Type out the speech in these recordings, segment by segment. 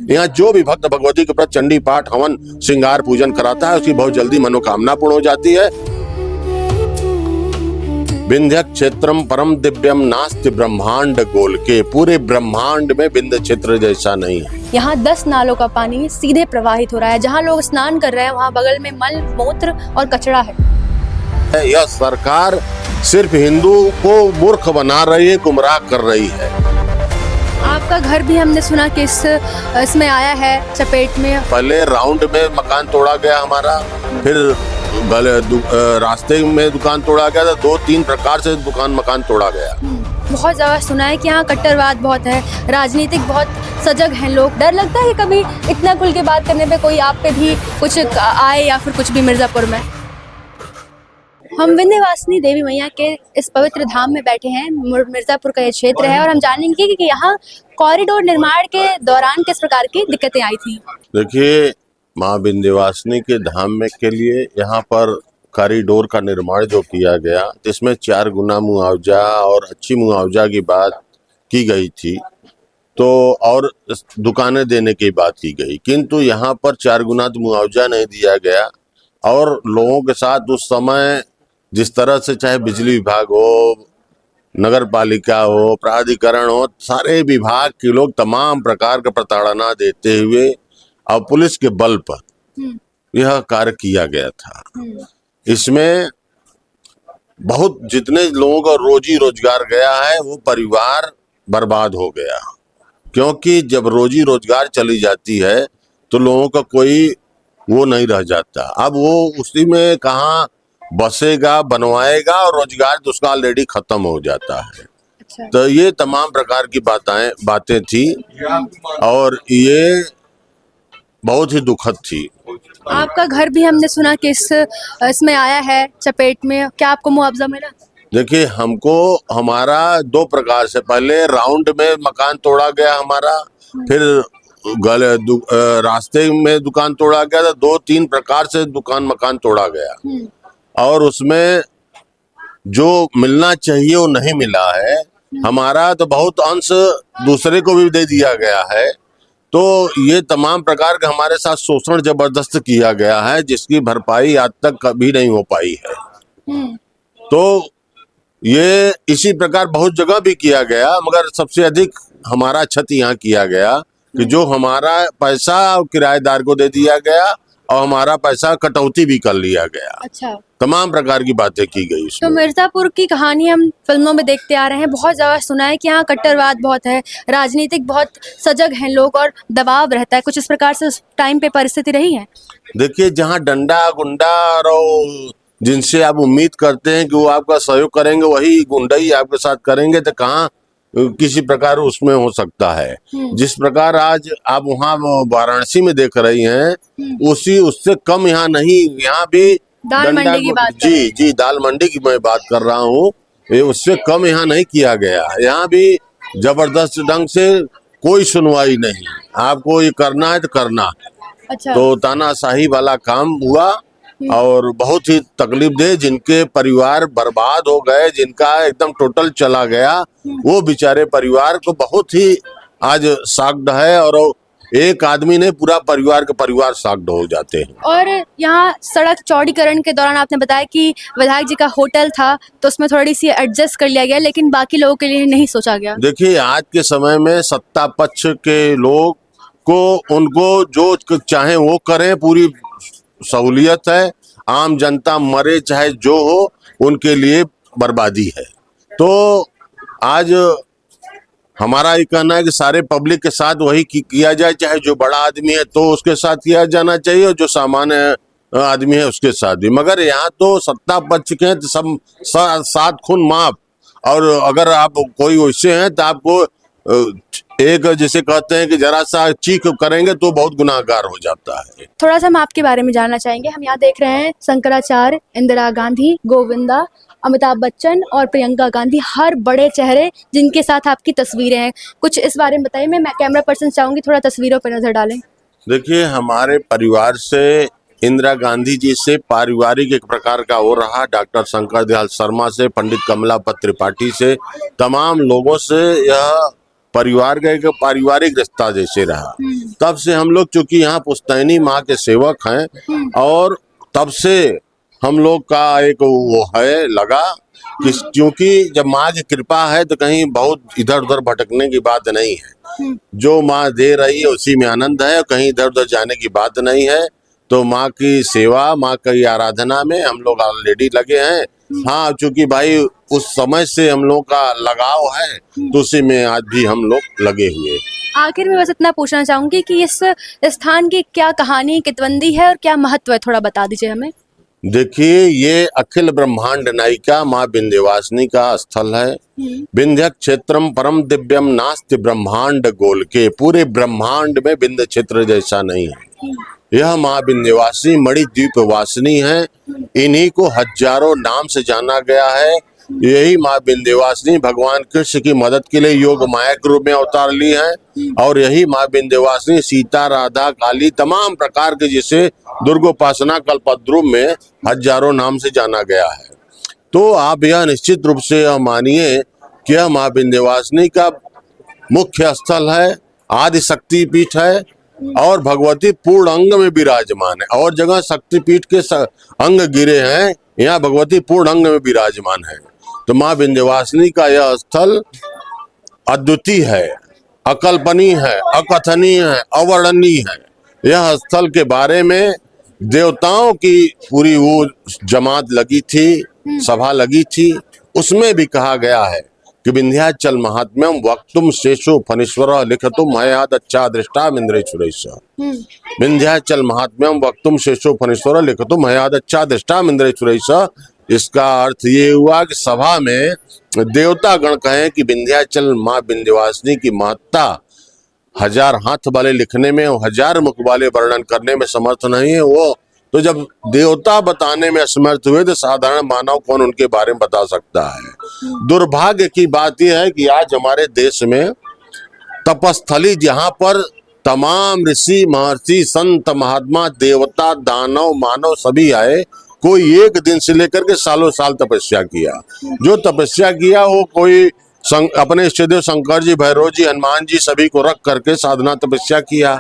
यहाँ जो भी भक्त भगवती के प्रति चंडी पाठ हवन श्रृंगार पूजन कराता है उसकी बहुत जल्दी मनोकामना पूर्ण हो जाती है। विंध्य क्षेत्रम परम दिव्यम नास्ति ब्रह्मांड गोल के, पूरे ब्रह्मांड में विंध्य क्षेत्र जैसा नहीं है। यहाँ 10 नालों का पानी सीधे प्रवाहित हो रहा है। जहाँ लोग स्नान कर रहे हैं वहाँ बगल में मल मूत्र और कचरा है। यह सरकार सिर्फ हिंदू को मूर्ख बना रही है, गुमराह कर रही है। आपका घर भी हमने सुना कि इसमें आया है चपेट में। पहले राउंड में मकान तोड़ा गया हमारा, फिर रास्ते में दुकान तोड़ा गया था, 2-3 प्रकार से मकान तोड़ा गया। बहुत ज्यादा सुना है कि यहाँ कट्टरवाद बहुत है, राजनीतिक बहुत सजग हैं लोग। डर लगता है कि कभी इतना खुल के बात करने पे कोई आप पे भी कुछ आए या फिर कुछ भी मिर्जापुर में। हम विंध्यवासिनी देवी मैया के इस पवित्र धाम में बैठे हैं। मिर्जापुर का ये क्षेत्र है और हम जानेंगे कि यहाँ कॉरिडोर निर्माण के दौरान किस प्रकार की दिक्कतें आई थी। देखिए, माँ विंध्यवासिनी के धाम में के लिए यहाँ पर कॉरिडोर का निर्माण जो किया गया, जिसमें 4 गुना मुआवजा और अच्छी मुआवजा की बात की गई थी, तो और दुकानें देने की बात की गई, किंतु यहाँ पर 4 गुना तो मुआवजा नहीं दिया गया। और लोगों के साथ उस समय जिस तरह से चाहे बिजली विभाग हो, नगर पालिका हो, प्राधिकरण हो, सारे विभाग के लोग तमाम प्रकार का प्रताड़ना देते हुए और पुलिस के बल पर यह कार्य किया गया था। इसमें बहुत जितने लोगों का रोजी रोजगार गया है वो परिवार बर्बाद हो गया, क्योंकि जब रोजी रोजगार चली जाती है तो लोगों का कोई वो नहीं रह जाता। अब वो उसी में कहाँ बसेगा, बनवाएगा, और रोजगार तो उसका ऑलरेडी खत्म हो जाता है। अच्छा। तो ये तमाम प्रकार की बातें थी और ये बहुत ही दुखद थी। आपका घर भी हमने सुना कि इसमें आया है चपेट में। क्या आपको मुआवजा मिला? देखिए, हमको हमारा 2 प्रकार से, पहले राउंड में मकान तोड़ा गया हमारा, फिर रास्ते में दुकान तोड़ा गया था, 2-3 प्रकार से मकान तोड़ा गया। और उसमें जो मिलना चाहिए वो नहीं मिला है। हमारा तो बहुत अंश दूसरे को भी दे दिया गया है। तो ये तमाम प्रकार का हमारे साथ शोषण जबरदस्त किया गया है, जिसकी भरपाई आज तक कभी नहीं हो पाई है। तो ये इसी प्रकार बहुत जगह भी किया गया, मगर सबसे अधिक हमारा क्षति यहाँ किया गया कि जो हमारा पैसा किराएदार को दे दिया गया और हमारा पैसा कटौती भी कर लिया गया। अच्छा। तमाम प्रकार की बातें की गई इसमें। तो मिर्जापुर की कहानी हम फिल्मों में देखते आ रहे हैं। बहुत ज्यादा सुना है कि यहाँ कट्टरवाद बहुत है, राजनीतिक बहुत सजग हैं लोग और दबाव रहता है। कुछ इस प्रकार से उस टाइम पे परिस्थिति रही है? देखिए, जहाँ डंडा गुंडा और जिनसे आप उम्मीद करते हैं कि वो आपका सहयोग करेंगे, वही गुंडा ही आपके साथ करेंगे, तो कहाँ किसी प्रकार उसमें हो सकता है। जिस प्रकार आज आप वहाँ वाराणसी में देख रही हैं, उससे कम यहाँ नहीं। यहाँ भी दाल मंडी की बात जी दाल मंडी की मैं बात कर रहा हूँ, ये उससे कम यहाँ नहीं किया गया। यहाँ भी जबरदस्त ढंग से कोई सुनवाई नहीं, आपको ये करना है तो करना है। अच्छा। तो तानाशाही वाला काम हुआ और बहुत ही तकलीफ दे, जिनके परिवार बर्बाद हो गए, जिनका एकदम टोटल चला गया, वो बेचारे परिवार को बहुत ही आज शॉक्ड है। और एक आदमी ने पूरा परिवार के परिवार शॉक्ड हो जाते हैं। और यहाँ सड़क चौड़ीकरण के दौरान आपने बताया कि विधायक जी का होटल था तो उसमें थोड़ी सी एडजस्ट कर लिया गया, लेकिन बाकी लोगों के लिए नहीं सोचा गया। देखिए, आज के समय में सत्ता पक्ष के लोग को उनको जो चाहे वो करें, पूरी सहूलियत है। आम जनता मरे चाहे जो हो, उनके लिए बर्बादी है। तो आज हमारा ये कहना है कि सारे पब्लिक के साथ वही किया जाए, चाहे जो बड़ा आदमी है तो उसके साथ किया जाना चाहिए और जो सामान्य आदमी है उसके साथ भी। मगर यहाँ तो सत्ता पक्ष के तो सब 7 खून माफ, और अगर आप कोई वैसे हैं तो आपको एक जैसे कहते हैं कि जरा सा चीख करेंगे तो बहुत गुनाहगार हो जाता है। थोड़ा सा हम आपके बारे में जानना चाहेंगे। हम यहाँ देख रहे हैं शंकराचार्य, इंदिरा गांधी, गोविंदा, अमिताभ बच्चन और प्रियंका गांधी, हर बड़े चेहरे जिनके साथ आपकी तस्वीरें हैं। कुछ इस बारे में बताइए। मैं कैमरा पर्सन चाहूंगी थोड़ा तस्वीरों पर नजर डालें। देखिए, हमारे परिवार से इंदिरा गांधी जी से पारिवारिक एक प्रकार का हो रहा, डॉक्टर शंकर दयाल शर्मा से, पंडित कमलापत त्रिपाठी से, तमाम लोगों से यह परिवार का एक पारिवारिक रिश्ता जैसे रहा। तब से हम लोग चूंकि यहाँ पुश्तैनी माँ के सेवक हैं और तब से हम लोग का एक वो है लगा कि क्योंकि जब माँ की कृपा है तो कहीं बहुत इधर उधर भटकने की बात नहीं है। जो माँ दे रही है उसी में आनंद है और कहीं इधर उधर जाने की बात नहीं है। तो माँ की सेवा, माँ की आराधना में हम लोग ऑलरेडी लगे हैं। हाँ, चूंकि भाई उस समय से हम लोग का लगाव है तो उसी में आज भी हम लोग लगे हुए हैं। आखिर में बस इतना पूछना चाहूंगी कि इस स्थान की क्या कहानी कितवंदी है और क्या महत्व है, थोड़ा बता दीजिए हमें। देखिए, ये अखिल ब्रह्मांड नायिका माँ विंध्यवासिनी का स्थल है। विंध्य क्षेत्रम परम दिव्यम नास्ति ब्रह्मांड गोल के, पूरे ब्रह्मांड में विंध्य क्षेत्र जैसा नहीं है। यह माँ विंध्यवासिनी मणिद्वीप वासिनी है। इन्हीं को हजारों नाम से जाना गया है। यही माँ विंध्यवासिनी भगवान कृष्ण की मदद के लिए योग माया के रूप में अवतार ली है। और यही माँ विंध्यवासिनी सीता, राधा, काली तमाम प्रकार के जिसे दुर्गोपासना कल्पद्रुम में हजारों नाम से जाना गया है। तो आप यह निश्चित रूप से यह मानिए कि यह माँ विंध्यवासिनी का मुख्य स्थल है, आदि शक्ति पीठ है और भगवती पूर्ण अंग में विराजमान है। और जगह शक्तिपीठ के अंग गिरे हैं, यहाँ भगवती पूर्ण अंग में विराजमान है। तो माँ विंध्यवासिनी का यह स्थल अद्वितीय है, अकल्पनीय है, अकथनीय है, अवर्णनीय है। यह स्थल के बारे में देवताओं की पूरी वो जमात लगी थी, सभा लगी थी, उसमें भी कहा गया है कि विंध्याचल महात्म्यम वक्तुम शेषो फणीश्वर लिखतुम हयाद अच्छा दृष्टा इंद्रेश्वरेश। विंध्याचल महात्म्यम वक्तुम शेषो फणीश्वर लिखतुम हयाद अच्छा दृष्टा इंद्रेश्वरेश। इसका अर्थ ये हुआ कि सभा में देवता गण कहें कि विंध्याचल माँ विंध्यवासिनी की महत्ता हजार हाथ वाले लिखने में और हजार मुख वाले वर्णन करने में समर्थ नहीं है वो, तो जब देवता बताने में असमर्थ हुए तो साधारण मानव कौन उनके बारे में बता सकता है। दुर्भाग्य की बात यह है कि आज हमारे देश में तपस्थली जहाँ पर तमाम ऋषि, महर्षि, संत, महात्मा, देवता, दानव, मानव सभी आए, कोई एक दिन से लेकर के सालों साल तपस्या किया। जो तपस्या किया वो कोई अपने इष्टदेव शंकर जी, भैरव जी, हनुमान जी सभी को रख करके साधना तपस्या किया।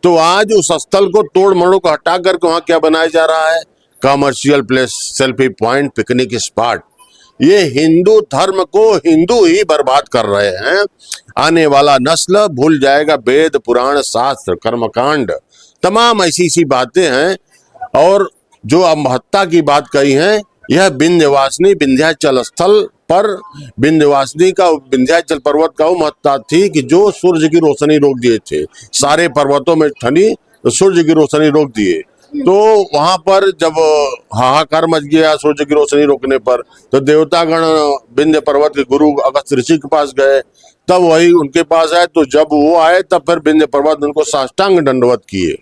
तो आज उस स्थल को तोड़ मरोड़ को हटा करके वहां क्या बनाया जा रहा है? Commercial place, selfie point, picnic spot. ये हिंदू धर्म को हिंदू ही बर्बाद कर रहे हैं। आने वाला नस्ल भूल जाएगा वेद, पुराण, शास्त्र, कर्मकांड, तमाम ऐसी बातें हैं। और जो अब महत्ता की बात कही है, यह विंध्यवासिनी विंध्याचल स्थल पर विंध्यवासिनी का, विंध्याचल पर्वत का वो महत्ता थी कि जो सूर्य की रोशनी रोक दिए थे, सारे पर्वतों में ठंडी तो सूर्य की रोशनी रोक दिए। तो वहां पर जब हाहाकार मच गया सूर्य की रोशनी रोकने पर, तो देवतागण विंध्य पर्वत के गुरु अगस्त ऋषि के पास गए। तब वही उनके पास आए, तो जब वो आए तब फिर विंध्य पर्वत उनको साष्टांग दंडवत किए।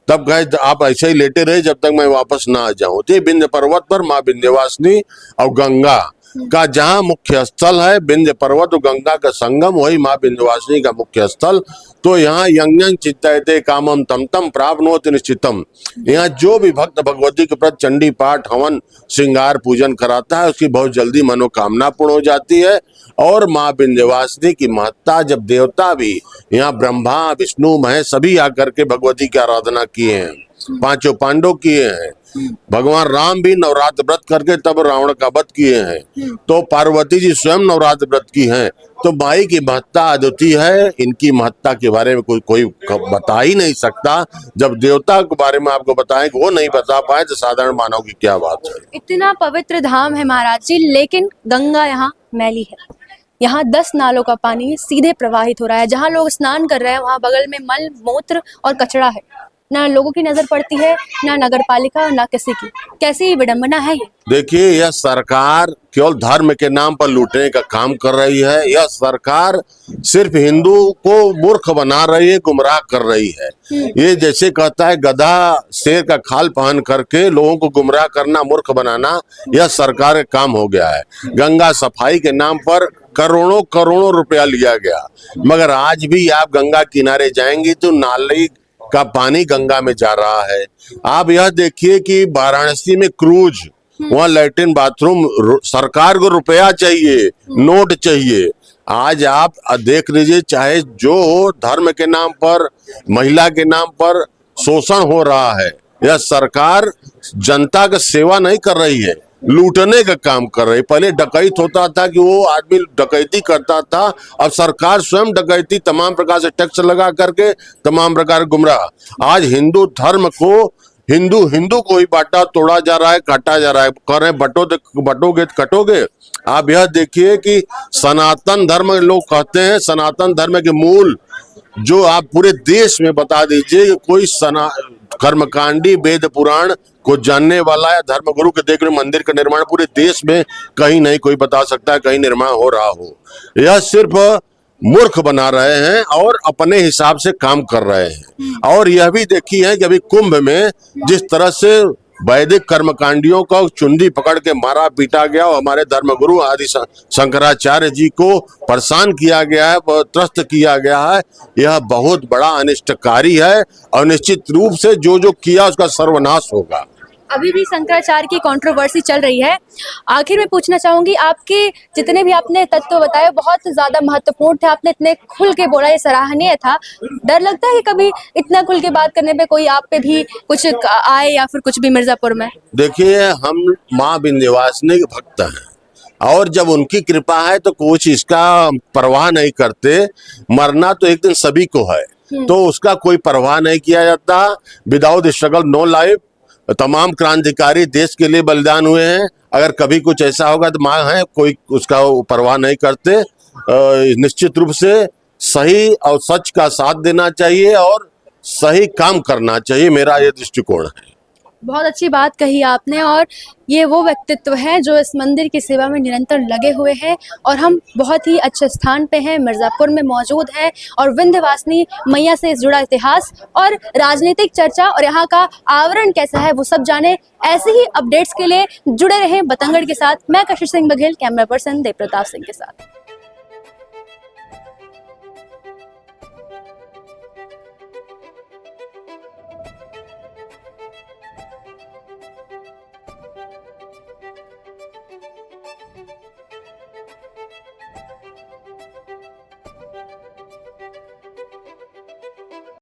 तब कहे आप ऐसे ही लेटे रहे जब तक मैं वापस ना आ जाऊं। तो विंध्य पर्वत पर माँ विंध्यवासिनी और गंगा का जहाँ मुख्य स्थल है, विंध्य पर्वत और गंगा का संगम, वही माँ विंध्यवासिनी का मुख्य स्थल। तो यहाँ यंग यंग चित्तयते कामम तम तम प्राप्नोति निश्चितम। यहाँ जो भी भक्त भगवती के प्रति चंडी पाठ, हवन, श्रृंगार, पूजन कराता है, उसकी बहुत जल्दी मनोकामना पूर्ण हो जाती है। और माँ विंध्यवासिनी की महत्ता, जब देवता भी यहाँ ब्रह्मा, विष्णु, महेश सभी आकर के भगवती की आराधना किए हैं, पांचों पांडव किए हैं, भगवान राम भी नवरात्र व्रत करके तब रावण का वध किए हैं, तो पार्वती जी स्वयं नवरात्र व्रत की हैं। तो माई की महत्ता अद्वितीय है। इनकी महत्ता के बारे में कोई बता ही नहीं सकता। जब देवता के बारे में आपको बताएं कि वो नहीं बता पाए तो साधारण मानव की क्या बात है। इतना पवित्र धाम है महाराज जी, लेकिन गंगा यहाँ मैली है। यहाँ 10 नालों का पानी सीधे प्रवाहित हो रहा है। जहाँ लोग स्नान कर रहे हैं वहाँ बगल में मल, मूत्र और कचरा है। ना लोगों की नजर पड़ती है, ना नगर पालिका, ना किसी की। कैसी विडंबना है ये? देखिए, यह सरकार केवल धर्म के नाम पर लूटने का काम कर रही है। यह सरकार सिर्फ हिंदू को मूर्ख बना रही है, गुमराह कर रही है। ये जैसे कहता है गधा शेर का खाल पहन करके लोगों को गुमराह करना, मूर्ख बनाना, यह सरकार का काम हो गया है। गंगा सफाई के नाम पर करोड़ों करोड़ों रुपया लिया गया, मगर आज भी आप गंगा किनारे जाएंगे तो नाली का पानी गंगा में जा रहा है। आप यह देखिए कि वाराणसी में क्रूज, वहाँ लैट्रिन बाथरूम, सरकार को रुपया चाहिए, नोट चाहिए, आज आप देख लीजिए, चाहे जो हो, धर्म के नाम पर, महिला के नाम पर शोषण हो रहा है। यह सरकार जनता का सेवा नहीं कर रही है, लूटने का काम कर रही है। पहले डकैत होता था कि वो आदमी डकैती करता था, अब सरकार स्वयं डकैती तमाम प्रकार से टैक्स लगा करके तमाम प्रकार गुमराह। आज हिंदू धर्म को हिंदू को ही बांटा तोड़ा जा रहा है, काटा जा रहा है। कह रहे हैं बटोगे तो कटोगे। आप यह देखिए कि सनातन धर्म, लोग कहते हैं सनातन धर्म के मूल जो आप पूरे देश में बता दीजिए कि कोई कर्मकांडी वेद पुराण को जानने वाला या धर्मगुरु के देख रहे मंदिर का निर्माण पूरे देश में कहीं नहीं कोई बता सकता है कहीं निर्माण हो रहा हो। यह सिर्फ मूर्ख बना रहे हैं और अपने हिसाब से काम कर रहे हैं। और यह भी देखी है कि अभी कुंभ में जिस तरह से वैदिक कर्मकांडियों का चुंडी पकड़ के मारा पीटा गया और हमारे धर्मगुरु आदि शंकराचार्य जी को परेशान किया गया है, त्रस्त किया गया है, यह बहुत बड़ा अनिष्टकारी है और निश्चित रूप से जो जो किया उसका सर्वनाश होगा। अभी भी शंकराचार्य की कंट्रोवर्सी चल रही है। आखिर में पूछना चाहूंगी, आपके जितने भी आपने तत्व बताए बहुत ज्यादा महत्वपूर्ण थे, आपने इतने खुल के बोला, ये सराहनीय था। डर लगता है कि कभी इतना खुल के बात करने पे कोई आप पे भी कुछ आए या फिर कुछ भी मिर्जापुर में? देखिए, हम माँ विंध्यवासिनी के भक्त हैं और जब उनकी कृपा है तो कुछ इसका परवाह नहीं करते। मरना तो एक दिन सभी को है, तो उसका कोई परवाह नहीं किया जाता। Without struggle no life. तमाम क्रांतिकारी देश के लिए बलिदान हुए हैं। अगर कभी कुछ ऐसा होगा तो माँ है, कोई उसका परवाह नहीं करते। निश्चित रूप से सही और सच का साथ देना चाहिए और सही काम करना चाहिए, मेरा ये दृष्टिकोण है। बहुत अच्छी बात कही आपने। और ये वो व्यक्तित्व है जो इस मंदिर की सेवा में निरंतर लगे हुए हैं और हम बहुत ही अच्छे स्थान पे हैं, मिर्ज़ापुर में मौजूद हैं। और विंध्यवासिनी मैया से जुड़ा इतिहास और राजनीतिक चर्चा और यहाँ का आवरण कैसा है वो सब जाने। ऐसे ही अपडेट्स के लिए जुड़े रहें बतंगड़ के साथ। मैं कशिश सिंह बघेल, कैमरा पर्सन देव प्रताप सिंह के साथ।